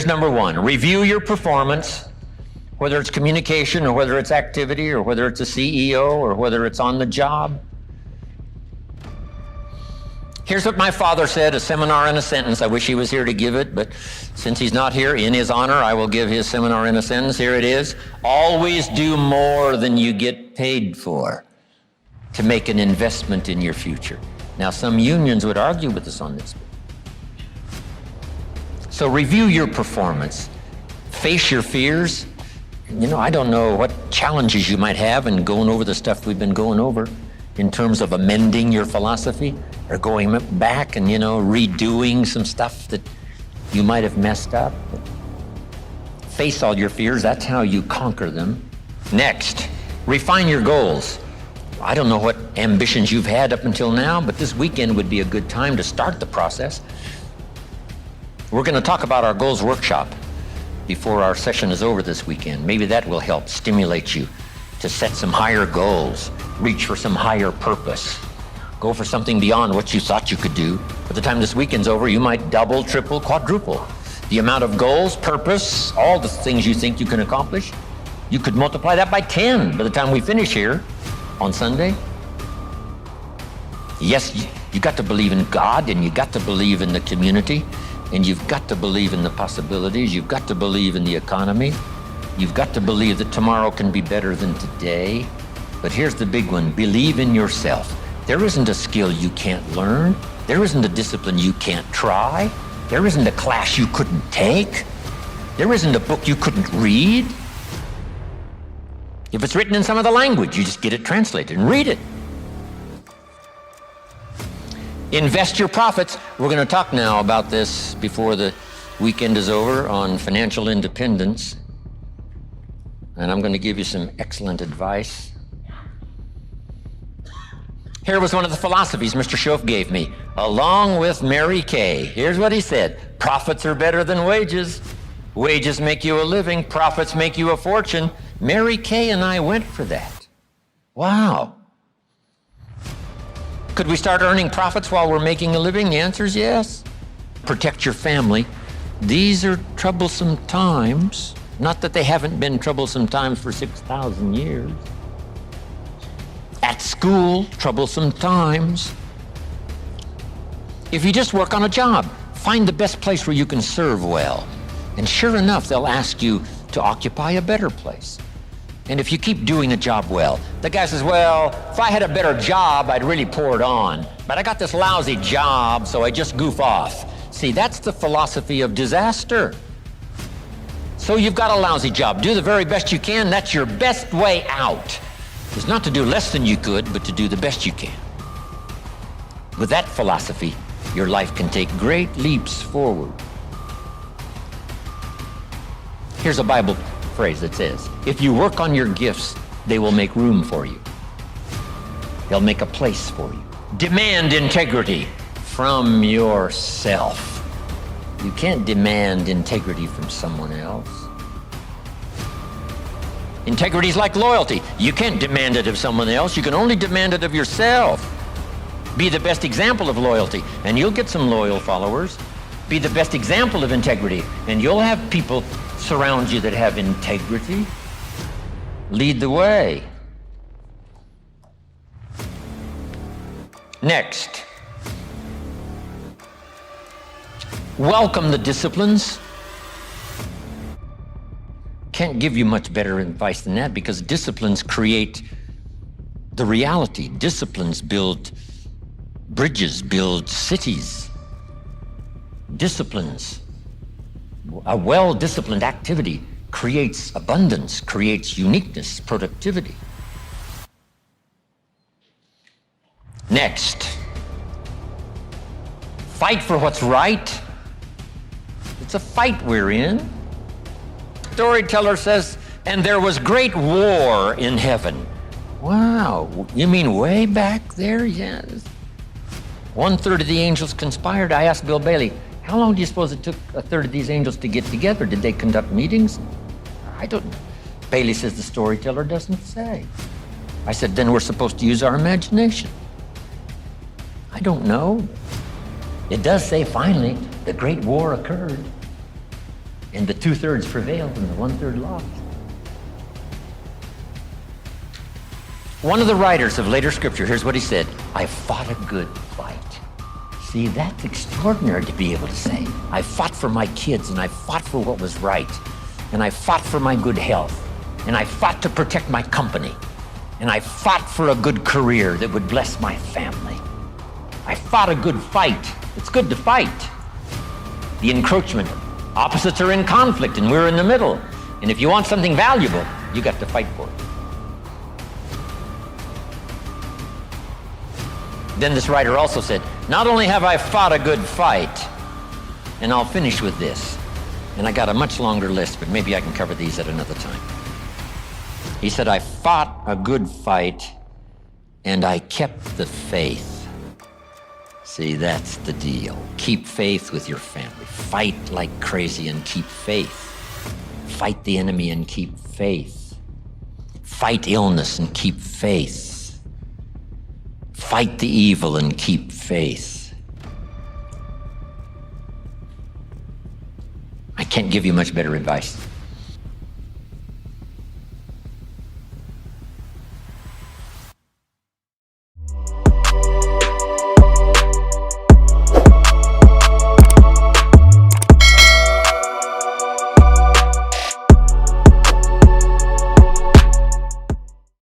Here's number one. Review your performance, whether it's communication or whether it's activity or whether it's a CEO or whether it's on the job. Here's what my father said, a seminar in a sentence. I wish he was here to give it, but since he's not here, in his honor, I will give his seminar in a sentence. Here it is. Always do more than you get paid for to make an investment in your future. Now, some unions would argue with us on this. So review your performance. Face your fears. I don't know what challenges you might have in going over the stuff we've been going over in terms of amending your philosophy or going back and, redoing some stuff that you might have messed up. Face all your fears. That's how you conquer them. Next, refine your goals. I don't know what ambitions you've had up until now, but this weekend would be a good time to start the process. We're going to talk about our goals workshop before our session is over this weekend. Maybe that will help stimulate you to set some higher goals, reach for some higher purpose, go for something beyond what you thought you could do. By the time this weekend's over, you might double, triple, quadruple the amount of goals, purpose, all the things you think you can accomplish. You could multiply that by 10 by the time we finish here on Sunday. Yes, you got to believe in God, and you got to believe in the community, and you've got to believe in the possibilities. You've got to believe in the economy. You've got to believe that tomorrow can be better than today. But here's the big one. Believe in yourself. There isn't a skill you can't learn. There isn't a discipline you can't try. There isn't a class you couldn't take. There isn't a book you couldn't read. If it's written in some other language, you just get it translated and read it. Invest your profits. We're going to talk now about this before the weekend is over on financial independence. And I'm going to give you some excellent advice. Here was one of the philosophies Mr. Schoaf gave me, along with Mary Kay. Here's what he said. Profits are better than wages. Wages make you a living. Profits make you a fortune. Mary Kay and I went for that. Wow. Could we start earning profits while we're making a living? The answer is yes. Protect your family. These are troublesome times. Not that they haven't been troublesome times for 6,000 years. At school, troublesome times. If you just work on a job, find the best place where you can serve well. And sure enough, they'll ask you to occupy a better place. And if you keep doing a job well, the guy says, well, if I had a better job, I'd really pour it on. But I got this lousy job, so I just goof off. See, that's the philosophy of disaster. So you've got a lousy job. Do the very best you can. That's your best way out. It's not to do less than you could, but to do the best you can. With that philosophy, your life can take great leaps forward. Here's a Bible phrase that says, if you work on your gifts, they will make room for you. They'll make a place for you. Demand integrity from yourself. You can't demand integrity from someone else. Integrity is like loyalty. You can't demand it of someone else. You can only demand it of yourself. Be the best example of loyalty, and you'll get some loyal followers. Be the best example of integrity, and you'll have people surround you that have integrity. Lead the way. Next, welcome the disciplines. Can't give you much better advice than that, because disciplines create the reality. Disciplines build bridges, build cities. Disciplines. A well-disciplined activity creates abundance, creates uniqueness, productivity. Next, fight for what's right. It's a fight we're in. Storyteller says, and there was great war in heaven. Wow, you mean way back there? Yes. 1/3 of the angels conspired. I asked Bill Bailey, how long do you suppose it took 1/3 of these angels to get together? Did they conduct meetings? I don't know. Bailey says the storyteller doesn't say. I said, then we're supposed to use our imagination. I don't know. It does say finally the great war occurred. And the 2/3 prevailed and the 1/3 lost. One of the writers of later scripture, here's what he said: I fought a good fight. See, that's extraordinary to be able to say. I fought for my kids, and I fought for what was right, and I fought for my good health, and I fought to protect my company, and I fought for a good career that would bless my family. I fought a good fight. It's good to fight. The encroachment. Opposites are in conflict, and we're in the middle. And if you want something valuable, you got to fight for it. Then this writer also said, not only have I fought a good fight, and I'll finish with this, and I got a much longer list, but maybe I can cover these at another time. He said, I fought a good fight, and I kept the faith. See, that's the deal. Keep faith with your family. Fight like crazy and keep faith. Fight the enemy and keep faith. Fight illness and keep faith. Fight the evil and keep faith. I can't give you much better advice.